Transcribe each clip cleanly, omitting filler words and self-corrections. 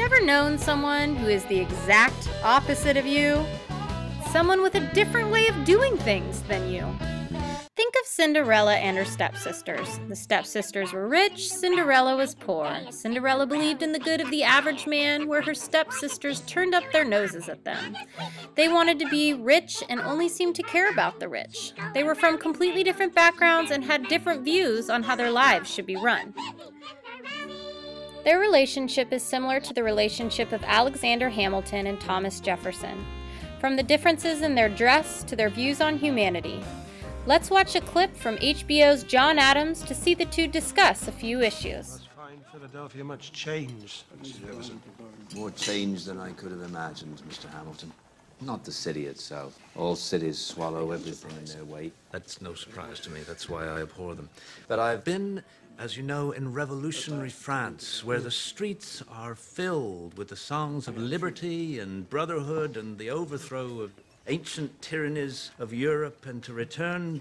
you ever known someone who is the exact opposite of you? Someone with a different way of doing things than you. Think of Cinderella and her stepsisters. The stepsisters were rich, Cinderella was poor. Cinderella believed in the good of the average man, where her stepsisters turned up their noses at them. They wanted to be rich and only seemed to care about the rich. They were from completely different backgrounds and had different views on how their lives should be run. Their relationship is similar to the relationship of Alexander Hamilton and Thomas Jefferson, from the differences in their dress to their views on humanity. Let's watch a clip from HBO's John Adams to see the two discuss a few issues. Find Philadelphia much changed, Mr. Jefferson. More change than I could have imagined, Mr. Hamilton. Not the city itself. All cities swallow everything in their weight. That's no surprise to me. That's why I abhor them. But I've been, as you know, in revolutionary France, where the streets are filled with the songs of liberty and brotherhood and the overthrow of ancient tyrannies of Europe, and to return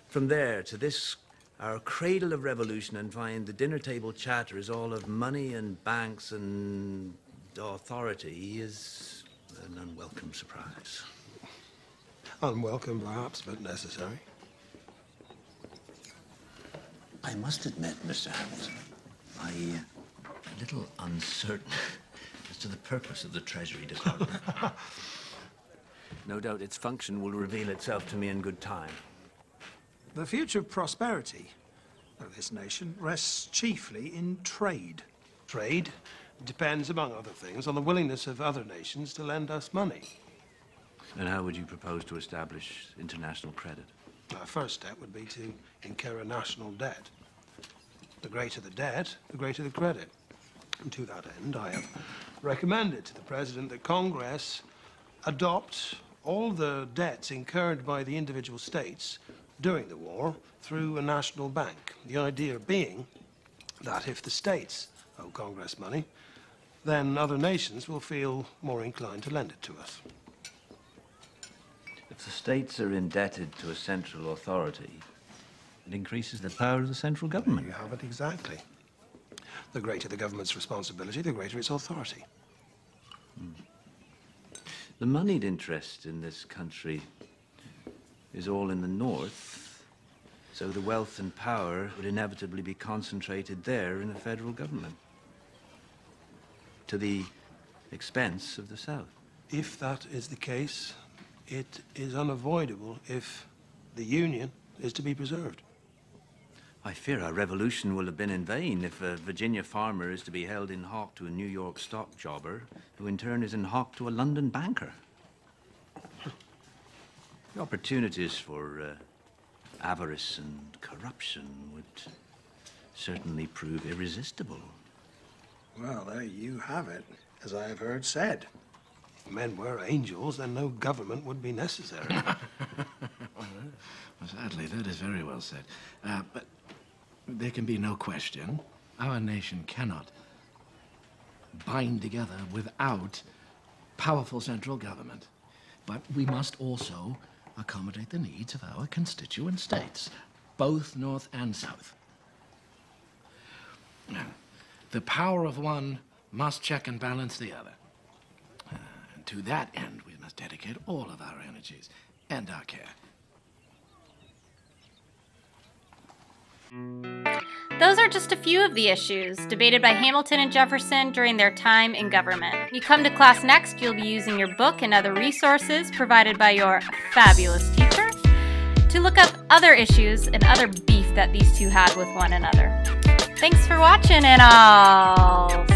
from there to this, our cradle of revolution, and find the dinner table chatter is all of money and banks and authority is an unwelcome surprise. Unwelcome, perhaps, but necessary. I must admit, Mr. Hamilton, I'm a little uncertain as to the purpose of the Treasury Department. No doubt its function will reveal itself to me in good time. The future prosperity of this nation rests chiefly in trade. Trade depends, among other things, on the willingness of other nations to lend us money. And how would you propose to establish international credit? Our first step would be to incur a national debt. The greater the debt, the greater the credit. And to that end, I have recommended to the President that Congress adopt all the debts incurred by the individual states during the war through a national bank. The idea being that if the states owe Congress money, then other nations will feel more inclined to lend it to us. If the states are indebted to a central authority, it increases the power of the central government. You have it exactly. The greater the government's responsibility, the greater its authority. The moneyed interest in this country is all in the north, so the wealth and power would inevitably be concentrated there in the federal government, to the expense of the south. If that is the case, it is unavoidable if the Union is to be preserved. I fear our revolution will have been in vain if a Virginia farmer is to be held in hock to a New York stock jobber, who in turn is in hock to a London banker. The opportunities for avarice and corruption would certainly prove irresistible. Well, there you have it, as I have heard said. If men were angels, then no government would be necessary. Well, sadly, that is very well said. But there can be no question. Our nation cannot bind together without powerful central government. But we must also accommodate the needs of our constituent states, both North and South. Now, the power of one must check and balance the other. And to that end, we must dedicate all of our energies and our care. Those are just a few of the issues debated by Hamilton and Jefferson during their time in government. You come to class next, you'll be using your book and other resources provided by your fabulous teacher to look up other issues and other beef that these two had with one another. Thanks for watching, and I'll